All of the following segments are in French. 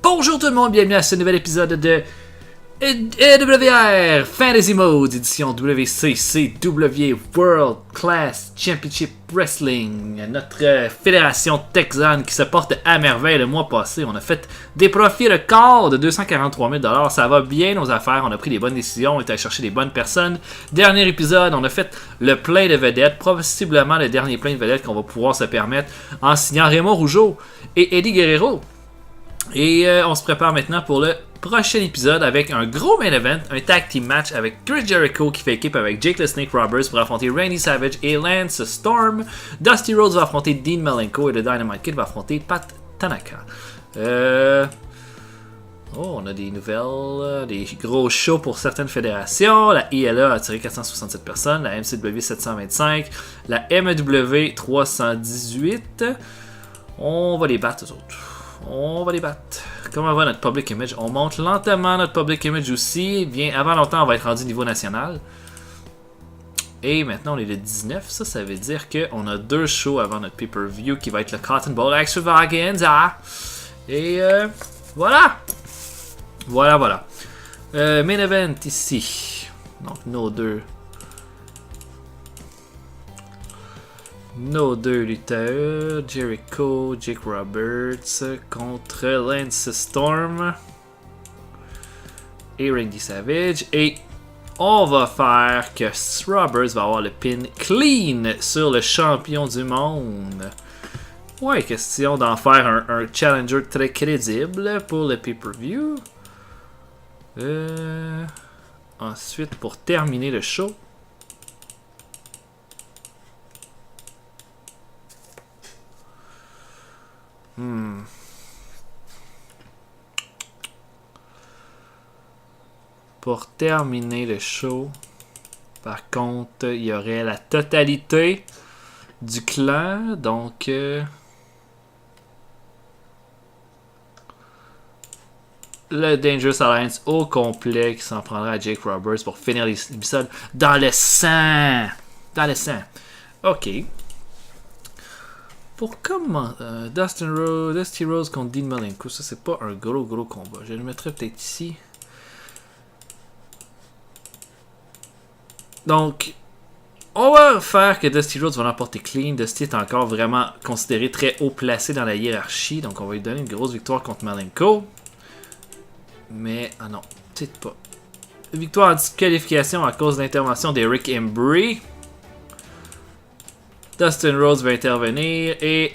Bonjour tout le monde, bienvenue à ce nouvel épisode de EWR Fantasy Mode, édition WCCW World Class Championship Wrestling. Notre fédération texane qui se porte à merveille. Le mois passé, on a fait des profits records de 243 000 $. Ça va bien nos affaires, on a pris des bonnes décisions, on est allé chercher des bonnes personnes. Dernier épisode, on a fait le plein de vedettes, possiblement le dernier plein de vedettes qu'on va pouvoir se permettre en signant Raymond Rougeau et Eddie Guerrero. Et on se prépare maintenant pour le prochain épisode avec un gros main event, un tag team match avec Chris Jericho qui fait équipe avec Jake the Snake Roberts pour affronter Randy Savage et Lance Storm. Dusty Rhodes va affronter Dean Malenko et le Dynamite Kid va affronter Pat Tanaka. On a des nouvelles, des gros shows pour certaines fédérations. La ILA a attiré 467 personnes, la MCW 725, la MEW 318. On va les battre eux autres. On va les battre. Comment va notre public image? On monte lentement notre public image aussi. Bien, avant longtemps, on va être rendu niveau national. Et maintenant, on est le 19. Ça veut dire qu'on a 2 shows avant notre pay-per-view qui va être le Cotton Bowl Extravaganza. Et voilà. Voilà. Main event ici. Donc, nos deux lutteurs, Jericho, Jake Roberts contre Lance Storm et Randy Savage. Et on va faire que Roberts va avoir le pin clean sur le champion du monde. Ouais, question d'en faire un challenger très crédible pour le pay-per-view. Ensuite, pour terminer le show, pour terminer le show, par contre, il y aurait la totalité du clan, donc le Dangerous Alliance au complet qui s'en prendra à Jake Roberts pour finir l'épisode dans le sang. Ok. Pour comment Dusty Rhodes contre Dean Malenko, ça c'est pas un gros combat. Je le mettrai peut-être ici. Donc, on va faire que Dusty Rhodes va l'emporter clean. Dusty est encore vraiment considéré très haut placé dans la hiérarchie. Donc, on va lui donner une grosse victoire contre Malenko. Mais, non, peut-être pas. Victoire en disqualification à cause de l'intervention d'Eric Embry. Dustin Rhodes va intervenir et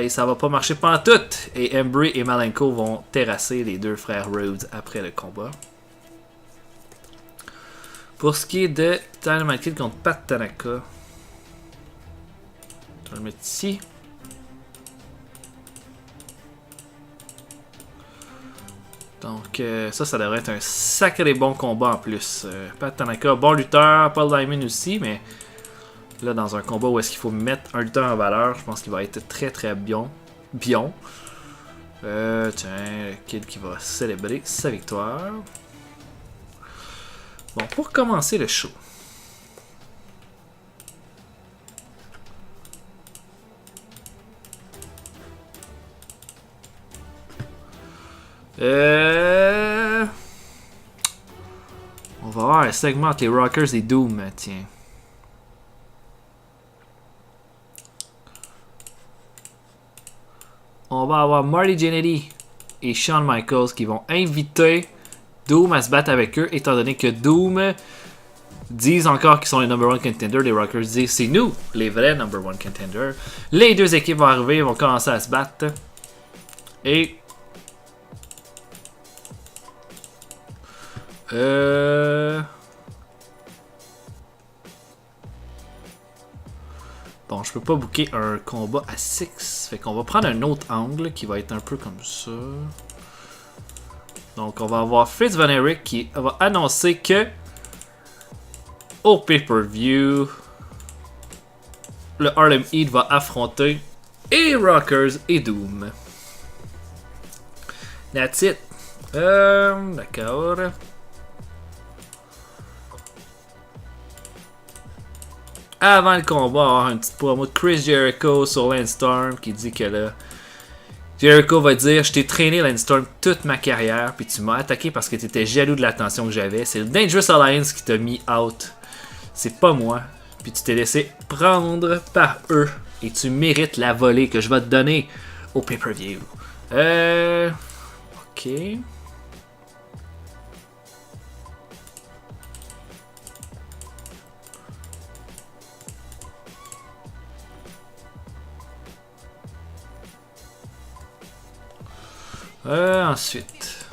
ça va pas marcher pantoute. Et Embry et Malenko vont terrasser les deux frères Rhodes après le combat. Pour ce qui est de Dynamite Kid contre Pat Tanaka, je vais le mettre ici. Donc ça devrait être un sacré bon combat en plus. Pat Tanaka, bon lutteur, Paul Diamond aussi, mais là dans un combat où est-ce qu'il faut mettre un lutteur en valeur, je pense qu'il va être très bien. Tiens, le Kid qui va célébrer sa victoire. Bon, pour commencer le show. On va avoir un segment entre les Rockers et Doom, tiens. On va avoir Marty Jannetty et Shawn Michaels qui vont inviter Doom à se battre avec eux, étant donné que Doom disent encore qu'ils sont les number one contenders. Les Rockers disent c'est nous, les vrais number one contenders. Les deux équipes vont arriver, vont commencer à se battre. Et bon, je peux pas booker un combat à 6. Fait qu'on va prendre un autre angle qui va être un peu comme ça. Donc, on va avoir Fritz Von Erich qui va annoncer que au pay-per-view, le Harlem Heat va affronter et Rockers et Doom. That's it. D'accord. Avant le combat, on va avoir un petit promo de Chris Jericho sur Lance Storm qui dit que là, Jericho va dire, je t'ai traîné Landstorm toute ma carrière, puis tu m'as attaqué parce que tu étais jaloux de l'attention que j'avais. C'est le Dangerous Alliance qui t'a mis out. C'est pas moi. Puis tu t'es laissé prendre par eux. Et tu mérites la volée que je vais te donner au pay-per-view. Ok. Ensuite.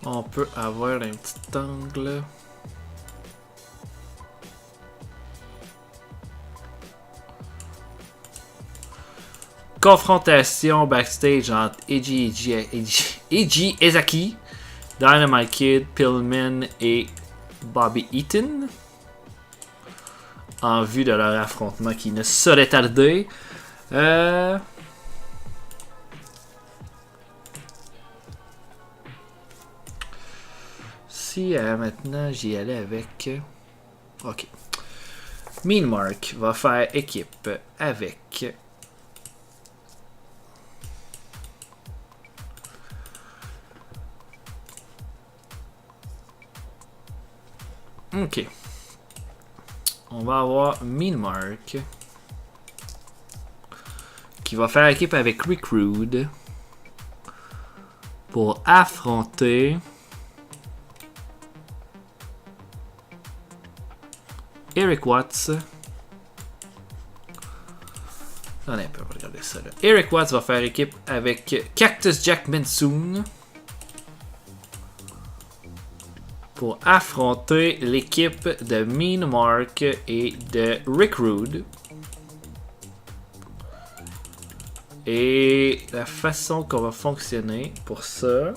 On peut avoir un petit angle. Confrontation backstage entre Eiji Ezaki, Dynamite Kid, Pillman et Bobby Eaton. En vue de leur affrontement qui ne saurait tarder. Si maintenant j'y allais avec... Ok. Mean Mark va faire équipe avec... Ok. On va avoir Mean Mark qui va faire équipe avec Rick Rude pour affronter Eric Watts. Attendez un peu, on va regarder ça là. Eric Watts va faire équipe avec Cactus Jack Monsoon pour affronter l'équipe de Mean Mark et de Rick Rude. Et la façon qu'on va fonctionner pour ça...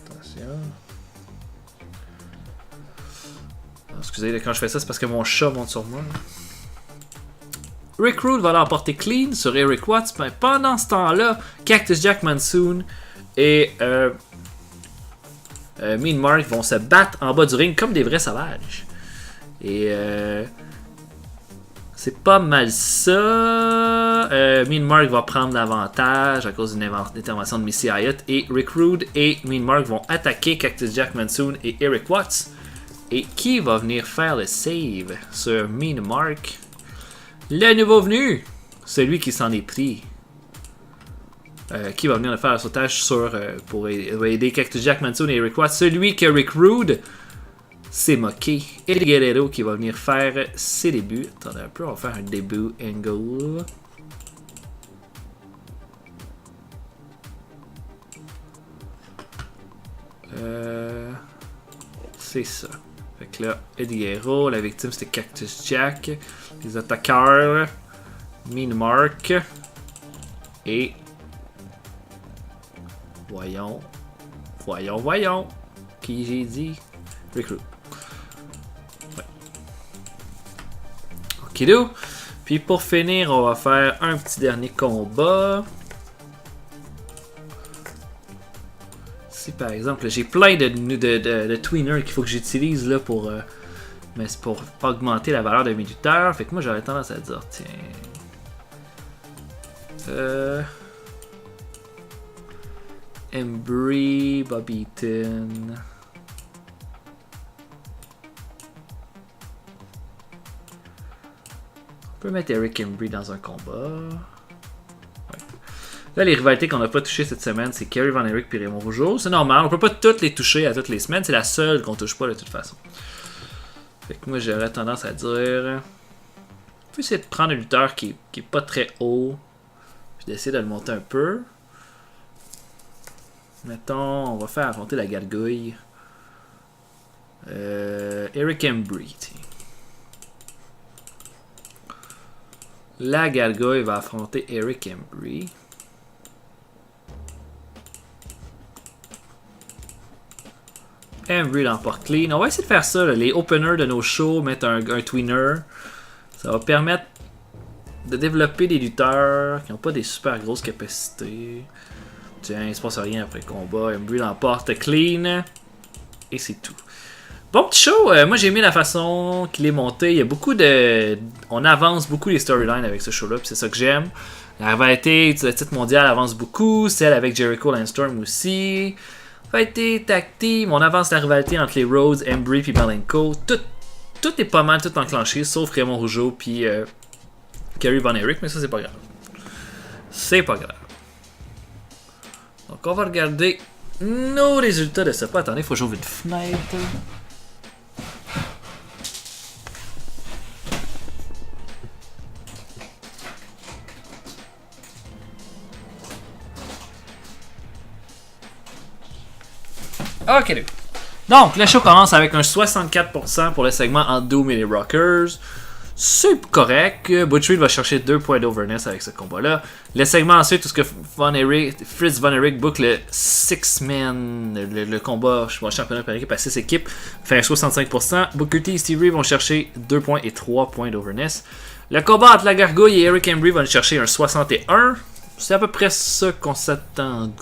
Attention. Excusez, quand je fais ça, c'est parce que mon chat monte sur moi. Rick Rude va l'emporter clean sur Eric Watts. Mais pendant ce temps-là, Cactus Jack Monsoon et... Mean Mark vont se battre en bas du ring comme des vrais sauvages. Et c'est pas mal ça. Mean Mark va prendre l'avantage à cause d'une intervention de Missy Hyatt. Et Rick Rude et Mean Mark vont attaquer Cactus Jack Monsoon et Eric Watts. Et qui va venir faire le save sur Mean Mark? Le nouveau venu! Celui qui s'en est pris. Qui va venir le faire le sautage pour aider Cactus Jack Monsoon et Eric Watts. Celui que Rick Rude s'est moqué. Eddie Guerrero qui va venir faire ses débuts. Attendez un peu, on va faire un début angle. C'est ça. Fait que là, Eddie Guerrero, la victime c'était Cactus Jack. Les attaqueurs, Mean Mark et... Voyons. Qui j'ai dit? Rick Rude. Ouais. Okido. Puis pour finir, on va faire un petit dernier combat. Si par exemple, j'ai plein de tweeners qu'il faut que j'utilise là pour... mais c'est pour augmenter la valeur de mes lutteurs. Fait que moi j'aurais tendance à dire, tiens... Embry, Bobby Eaton. On peut mettre Eric Embry dans un combat. Ouais. Là, les rivalités qu'on n'a pas touchées cette semaine, c'est Kerry Von Erich et Raymond Rougeau. C'est normal, on peut pas toutes les toucher à toutes les semaines. C'est la seule qu'on touche pas de toute façon. Fait que moi, j'aurais tendance à dire... On peut essayer de prendre un lutteur qui est pas très haut. Puis d'essayer de le monter un peu. Mettons, on va faire affronter la gargouille. Eric Embry. La gargouille va affronter Eric Embry. Embry l'emporte clean. On va essayer de faire ça. Là. Les openers de nos shows, mettre un tweener. Ça va permettre de développer des lutteurs qui n'ont pas des super grosses capacités. Tiens, il se passe rien après le combat. Embry l'emporte clean. Et c'est tout. Bon petit show, moi j'ai aimé la façon qu'il est monté. Il y a beaucoup de. On avance beaucoup les storylines avec ce show-là, puis c'est ça que j'aime. La rivalité du titre mondial avance beaucoup, celle avec Jericho Landstorm aussi. Rivalité, tag team, on avance la rivalité entre les Rhodes, Embry puis Malenko. Tout est pas mal tout enclenché, sauf Raymond Rougeau puis Kerry Von Erich, mais ça c'est pas grave. C'est pas grave. Donc on va regarder nos résultats de ce pas. Attendez, faut que j'ouvre une fenêtre. Ok. Donc, le show commence avec un 64% pour le segment entre Doom et les Rockers. C'est correct. Butch Reed va chercher 2 points d'overness avec ce combat-là. Le segment ensuite, tout ce que Fritz Von Erich boucle le 6-man, le combat championnat par équipe à 6 équipes, fait un 65%. Booker T et Steve Reed vont chercher 2 points et 3 points d'overness. Le combat entre la Gargouille et Eric Embry vont chercher un 61. C'est à peu près ça qu'on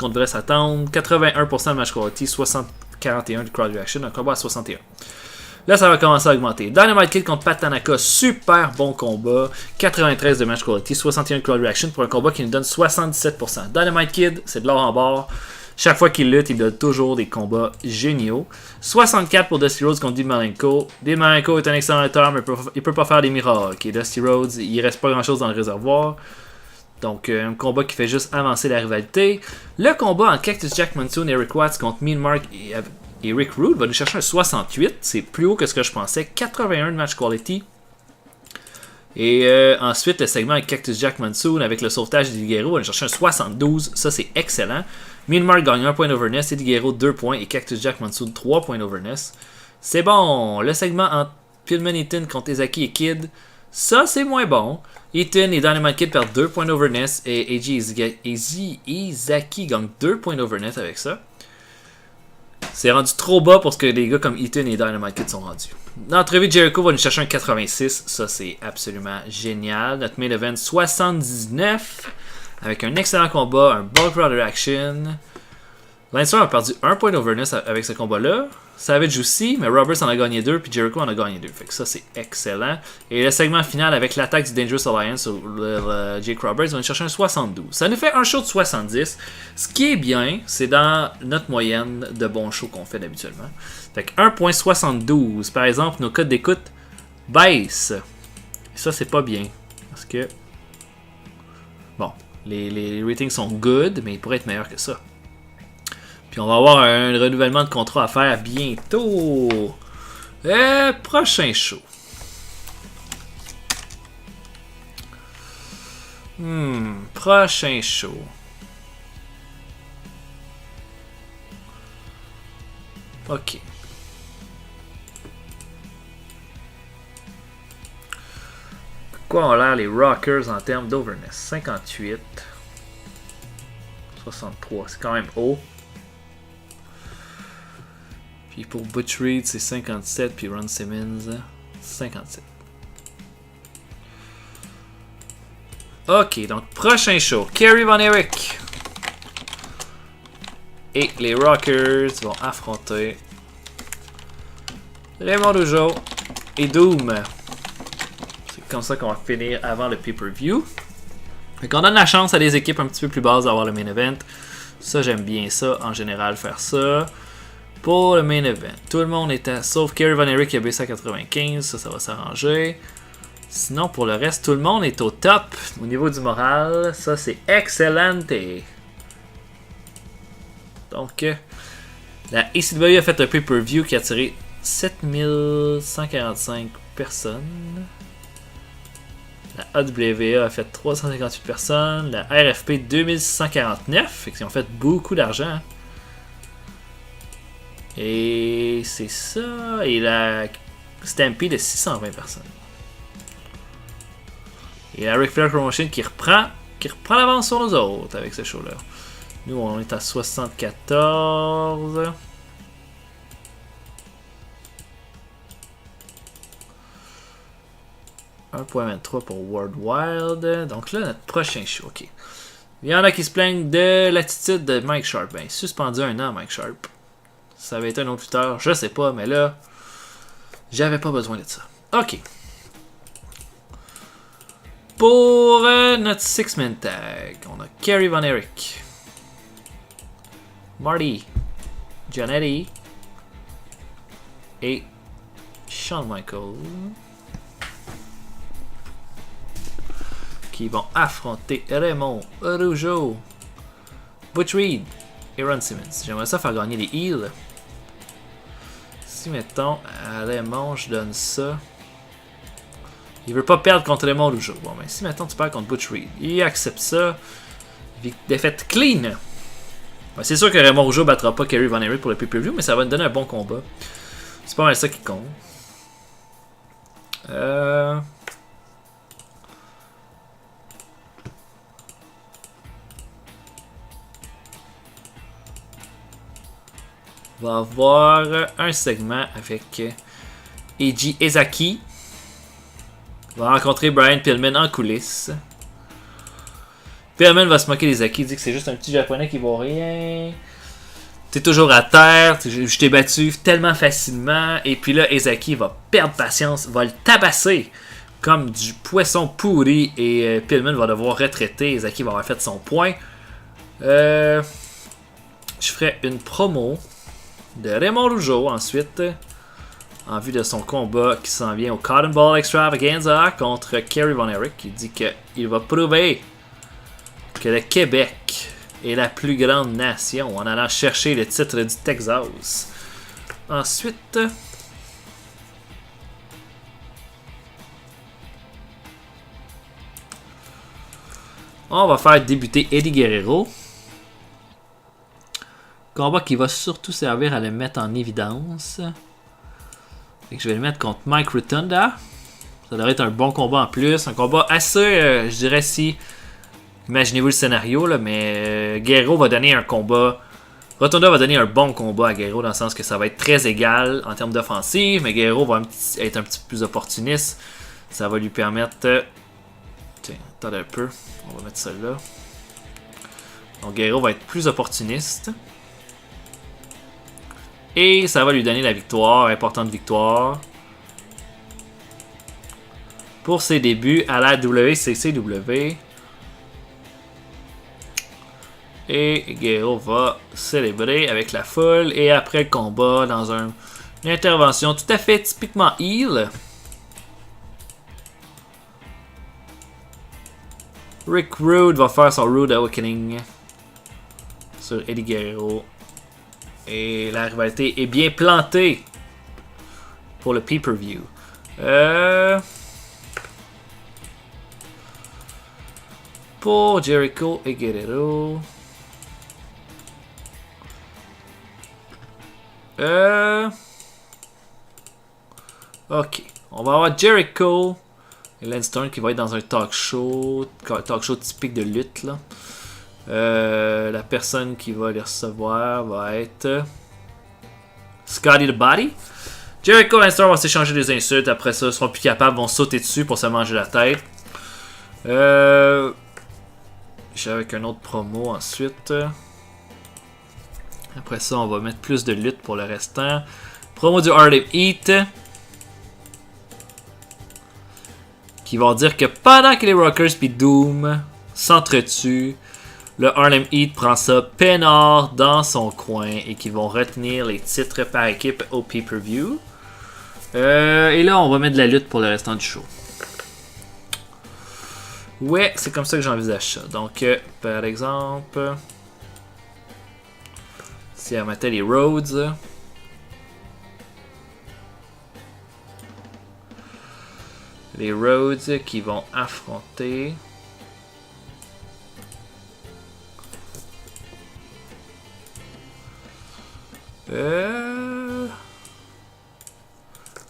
devrait s'attendre. 81% de match quality, 41 de crowd reaction, un combat à 61. Là, ça va commencer à augmenter. Dynamite Kid contre Pat Tanaka, super bon combat. 93 de match quality, 61 de crowd reaction pour un combat qui nous donne 77%. Dynamite Kid, c'est de l'or en barre. Chaque fois qu'il lutte, il donne toujours des combats géniaux. 64 pour Dusty Rhodes contre Dean Malenko. Dean Malenko est un excellent lutteur, mais il peut pas faire des miracles. Et Dusty Rhodes, il reste pas grand chose dans le réservoir. Donc, un combat qui fait juste avancer la rivalité. Le combat en Cactus Jack Monsoon et Eric Watts contre Mean Mark et Rick Rude va nous chercher un 68. C'est plus haut que ce que je pensais. 81 de match quality. Et ensuite, le segment avec Cactus Jack Monsoon avec le sauvetage d'Eddie Guerrero va nous chercher un 72. Ça, c'est excellent. Mean Mark gagne 1 point d'overness. Eddie Guerrero 2 points. Et Cactus Jack Monsoon 3 points d'overness. C'est bon. Le segment entre Pillman Eaton contre Ezaki et Kid. Ça, c'est moins bon. Eaton et Dynamite Kid perdent 2 points d'overness et Ezaki gagne 2 points d'overness avec ça. C'est rendu trop bas pour ce que les gars comme Eaton et Dynamite Kid sont rendus. L'entrevue de Jericho va nous chercher un 86. Ça, c'est absolument génial. Notre main event 79 avec un excellent combat, un bon crowd reaction. Lancer a perdu 1 point d'overness avec ce combat-là. Savage aussi, mais Roberts en a gagné 2, puis Jericho en a gagné 2. Fait que ça, c'est excellent. Et le segment final avec l'attaque du Dangerous Alliance sur le Jake Roberts, on va chercher un 72. Ça nous fait un show de 70. Ce qui est bien, c'est dans notre moyenne de bons shows qu'on fait habituellement. Fait que 1.72. Par exemple, nos codes d'écoute baissent. Et ça, c'est pas bien. Parce que, bon, les ratings sont good, mais ils pourraient être meilleurs que ça. Puis on va avoir un renouvellement de contrat à faire bientôt. Prochain show. Prochain show. Ok. Quoi ont l'air les Rockers en termes d'overness? 58. 63. C'est quand même haut. Puis pour Butch Reed, c'est 57, puis Ron Simmons, 57. Ok, donc prochain show, Kerry Von Erich et les Rockers vont affronter Raymond Rougeau et Doom. C'est comme ça qu'on va finir avant le pay-per-view. Fait qu'on donne la chance à des équipes un petit peu plus basses d'avoir le main event. Ça, j'aime bien ça, en général, faire ça. Pour le main event, tout le monde était, sauf Kerry Von Erich qui a baissé à 95, ça va s'arranger. Sinon, pour le reste, tout le monde est au top au niveau du moral. Ça, c'est excellent. Donc, la ECW a fait un pay-per-view qui a attiré 7145 personnes. La AWA a fait 358 personnes. La RFP 2649. Fait qu'ils ont fait beaucoup d'argent. Hein. Et c'est ça. Et la Stampede de 620 personnes. Et la Ric Flair Promotion qui reprend l'avance sur nous autres avec ce show-là. Nous, on est à 74. « 1.23 pour World Wild. » Donc là, notre prochain show. OK. Il y en a qui se plaignent de l'attitude de Mike Sharp. Ben, suspendu 1 an, Mike Sharp. Ça avait été un autre lutteur, je sais pas, mais là, J'avais pas besoin de ça. Ok. Pour notre six-man tag, on a Kerry Von Erich, Marty Jannetty et Shawn Michaels qui vont affronter Raymond Rougeau, Butch Reed et Ron Simmons. J'aimerais ça faire gagner les heels. Si mettons à Raymond je donne ça. Il veut pas perdre contre Raymond Rougeau. Bon, mais si maintenant tu perds contre Butch Reed, il accepte ça. Défaite clean. Ben, c'est sûr que Raymond Rougeau battra pas Kerry Von Erich pour le pay-per-view, mais ça va nous donner un bon combat. C'est pas mal ça qui compte. On va avoir un segment avec Eiji Ezaki. Il va rencontrer Brian Pillman en coulisses. Pillman va se moquer d'Ezaki, il dit que c'est juste un petit japonais qui vaut rien. T'es toujours à terre, je t'ai battu tellement facilement. Et puis là, Ezaki va perdre patience, va le tabasser comme du poisson pourri. Et Pillman va devoir retraiter. Ezaki va avoir fait son point. Je ferai une promo de Raymond Rougeau ensuite. En vue de son combat qui s'en vient au Cotton Ball Extravaganza contre Kerry Von Erich. Il dit qu'il va prouver que le Québec est la plus grande nation en allant chercher le titre du Texas. Ensuite, on va faire débuter Eddie Guerrero. Combat qui va surtout servir à le mettre en évidence. Fait que je vais le mettre contre Mike Rotunda. Ça devrait être un bon combat en plus. Un combat assez, je dirais si... Imaginez-vous le scénario, là, mais Guerrero va donner un combat... Rotunda va donner un bon combat à Guerrero dans le sens que ça va être très égal en termes d'offensive, mais Guerrero va être un petit peu plus opportuniste. Ça va lui permettre... Tiens, attendez un peu. On va mettre ça là. Donc Guerrero va être plus opportuniste. Et ça va lui donner la victoire, importante victoire. Pour ses débuts à la WCCW. Et Guerrero va célébrer avec la foule. Et après le combat, dans une intervention tout à fait typiquement heel. Rick Rude va faire son Rude Awakening sur Eddie Guerrero. Et la rivalité est bien plantée pour le pay-per-view. Pour Jericho et Guerrero. Ok. On va avoir Jericho et Lance Storm qui va être dans un talk show typique de lutte là. La personne qui va les recevoir va être Scotty the Body. Jericho et Lance Storm vont s'échanger des insultes. Après ça, ils seront plus capables, vont sauter dessus pour se manger la tête. J'ai avec un autre promo ensuite. Après ça, on va mettre plus de lutte pour le restant. Promo du Harlem Heat. Qui vont dire que pendant que les Rockers puis Doom s'entretuent, le Harlem Heat prend ça peinard dans son coin et qu'ils vont retenir les titres par équipe au pay-per-view. Et là, on va mettre de la lutte pour le restant du show. Ouais, c'est comme ça que j'envisage ça. Donc, par exemple, si on mettait les Rhodes, qui vont affronter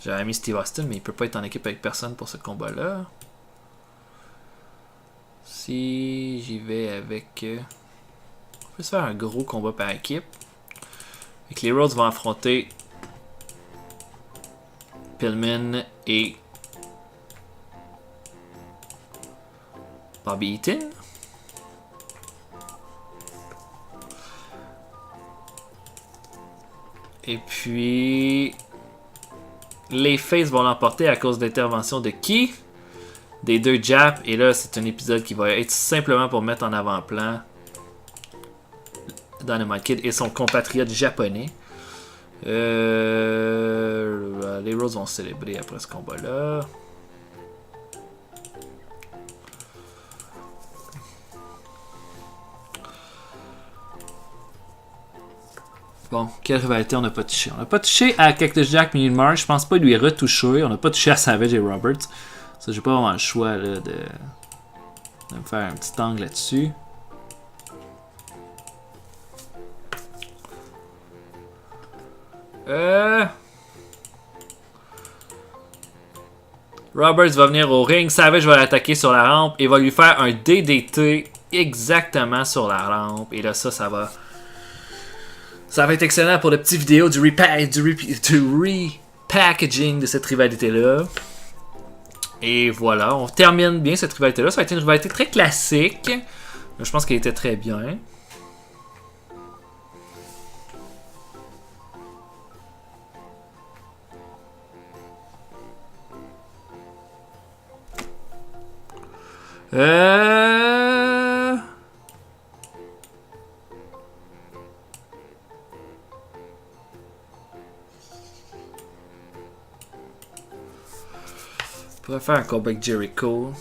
j'avais mis Steve Austin, mais il peut pas être en équipe avec personne pour ce combat-là. Si j'y vais avec... on peut se faire un gros combat par équipe. Et que les Rhodes vont affronter Pillman et Bobby Eaton. Et puis... les Faces vont l'emporter à cause de l'intervention de qui? Des deux Japs. Et là, c'est un épisode qui va être simplement pour mettre en avant-plan Dynamite Kid et son compatriote japonais. Les Roses vont célébrer après ce combat-là. Bon, quelle rivalité on n'a pas touché? On n'a pas touché à Cactus Jack, Million Mark. Je pense pas lui retoucher. On n'a pas touché à Savage et Roberts. Ça, j'ai pas vraiment le choix là, de me faire un petit angle là-dessus. Roberts va venir au ring. Savage va l'attaquer sur la rampe et va lui faire un DDT exactement sur la rampe. Et là, ça va être excellent pour le petit vidéo du repackaging de cette rivalité-là. Et voilà, on termine bien cette rivalité-là. Ça a été une rivalité très classique. Je pense qu'elle était très bien. On pourrait faire un combat avec Jericho.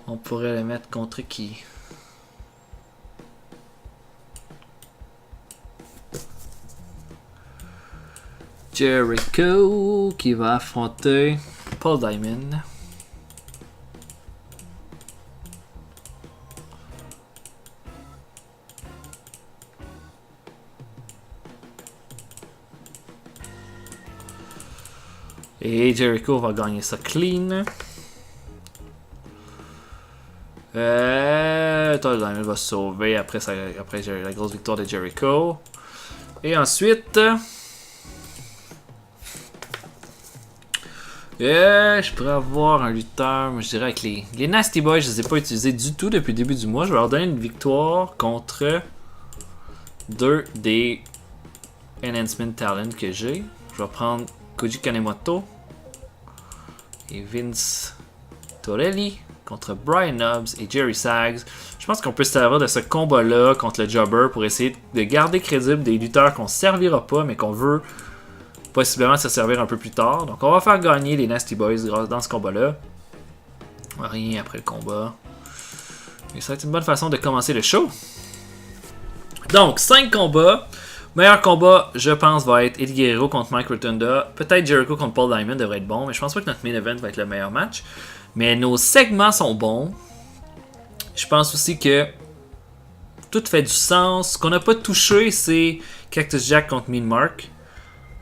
On pourrait le mettre contre qui? Jericho qui va affronter Paul Diamond. Et Jericho va gagner ça clean. Paul Diamond va se sauver après la grosse victoire de Jericho. Et ensuite... je pourrais avoir un lutteur, je dirais avec les Nasty Boys, je ne les ai pas utilisés du tout depuis le début du mois. Je vais leur donner une victoire contre 2 des Enhancement Talent que j'ai. Je vais prendre Koji Kanemoto et Vince Torelli contre Brian Knobbs et Jerry Sags. Je pense qu'on peut se servir de ce combat-là contre le Jobber pour essayer de garder crédible des lutteurs qu'on ne servira pas, mais qu'on veut possiblement se servir un peu plus tard. Donc on va faire gagner les Nasty Boys dans ce combat-là. Rien après le combat. Et ça va être une bonne façon de commencer le show. Donc 5 combats. Meilleur combat, je pense, va être Eddie Guerrero contre Mike Rotunda. Peut-être Jericho contre Paul Diamond devrait être bon, mais je pense pas que notre main event va être le meilleur match. Mais nos segments sont bons. Je pense aussi que tout fait du sens. Ce qu'on n'a pas touché, c'est Cactus Jack contre Mean Mark.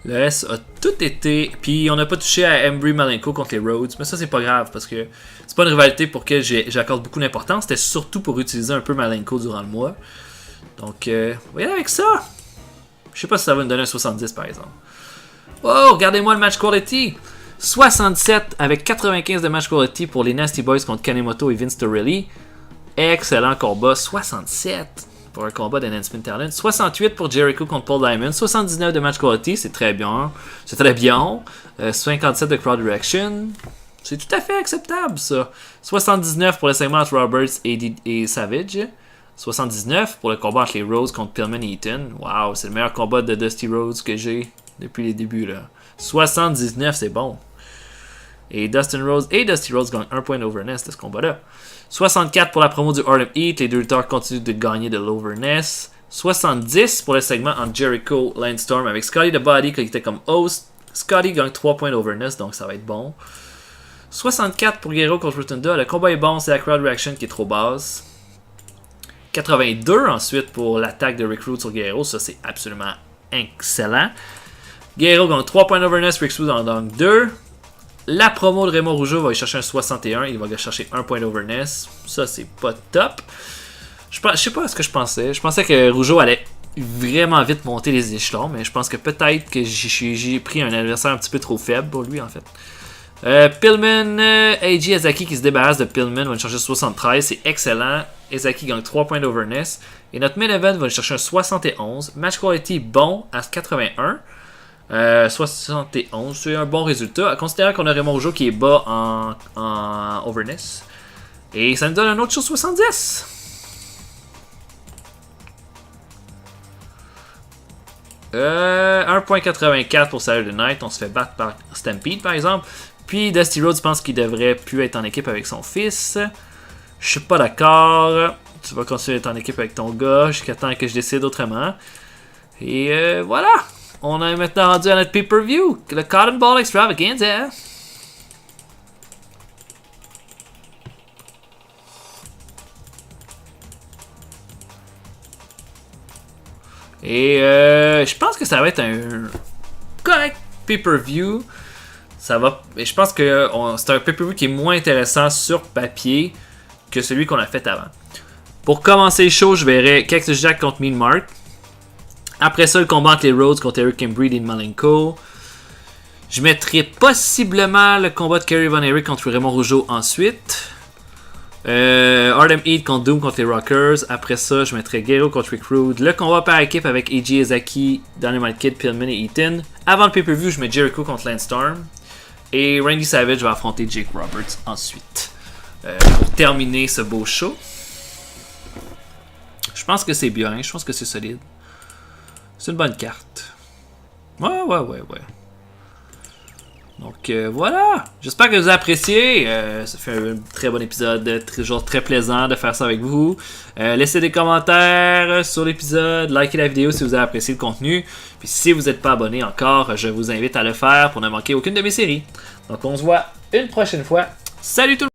Le reste a tout été. Puis on n'a pas touché à Embry Malenko contre les Rhodes. Mais ça, c'est pas grave parce que c'est pas une rivalité pour laquelle j'accorde beaucoup d'importance. C'était surtout pour utiliser un peu Malenko durant le mois. Donc, voyez avec ça. Je sais pas si ça va nous donner un 70 par exemple. Oh, regardez-moi le match quality. 67 avec 95 de match quality pour les Nasty Boys contre Kanemoto et Vince Torelli. Excellent combat. 67 pour un combat d'Enhancement Talent. 68 pour Jericho contre Paul Diamond. 79 de match quality. C'est très bien. C'est très bien. 57 de Crowd Direction. C'est tout à fait acceptable ça. 79 pour le segment entre Roberts et Savage. 79 pour le combat entre les Rhodes contre Pillman et Eaton. Wow, c'est le meilleur combat de Dusty Rhodes que j'ai depuis les débuts là. 79, c'est bon. Et Dustin Rhodes et Dusty Rhodes gagnent 1 point d'overness de ce combat-là. 64 pour la promo du Harlem Heat. Les deux lutteurs continuent de gagner de l'overness. 70 pour le segment entre Jericho Landstorm avec Scotty the Body qui était comme host. Scotty gagne 3 points d'overness, donc ça va être bon. 64 pour Guerrero contre Rotunda. Le combat est bon, c'est la crowd reaction qui est trop basse. 82 ensuite pour l'attaque de Rick Rude sur Guerrero. Ça, c'est absolument excellent. Guerrero gagne 3 points d'overness. Rick Rude en gagne 2. La promo de Raymond Rougeau va aller chercher un 61. Il va aller chercher 1 point d'overness. Ça, c'est pas top. Je sais pas ce que je pensais. Je pensais que Rougeau allait vraiment vite monter les échelons, mais je pense que peut-être que j'ai pris un adversaire un petit peu trop faible pour lui en fait. Pillman, Eiji Ezaki qui se débarrasse de Pillman va lui chercher 73, c'est excellent. Ezaki gagne 3 points d'overness. Et notre main event va lui chercher un 71. Match quality bon à 81. 71, c'est un bon résultat. Considérant qu'on a Raymond Rougeau qui est bas en overness. Et ça nous donne un autre sur 70. Euh, 1.84 pour Saturday Night. On se fait battre par Stampede par exemple. Puis Dusty Rhodes pense qu'il devrait plus être en équipe avec son fils. Je suis pas d'accord. Tu vas continuer d'être en équipe avec ton gars jusqu'à temps que je décide autrement. Et voilà. On est maintenant rendu à notre pay-per-view. Le Cotton Ball Extravaganza. Et je pense que ça va être un correct pay-per-view. Ça va. Et je pense que c'est un pay-per-view qui est moins intéressant sur papier que celui qu'on a fait avant. Pour commencer le show, je verrai Cactus Jack contre Mean Mark. Après ça, le combat entre les Rhodes contre Eric Embreed et Malenko. Je mettrai possiblement le combat de Kerry Von Erich contre Raymond Rougeau ensuite. Artem Heat contre Doom contre les Rockers. Après ça, je mettrai Guerrero contre Rick Rude. Le combat par équipe avec Eiji Ezaki, Dynamite Kid, Pillman et Eaton. Avant le pay-per-view, je mets Jericho contre Lance Storm. Et Randy Savage va affronter Jake Roberts ensuite. Pour terminer ce beau show. Je pense que c'est bien, je pense que c'est solide. C'est une bonne carte. Ouais. Donc voilà. J'espère que vous avez apprécié. Ça fait un très bon épisode. Toujours très plaisant de faire ça avec vous. Laissez des commentaires sur l'épisode. Likez la vidéo si vous avez apprécié le contenu. Puis si vous n'êtes pas abonné encore, je vous invite à le faire pour ne manquer aucune de mes séries. Donc on se voit une prochaine fois. Salut tout le monde!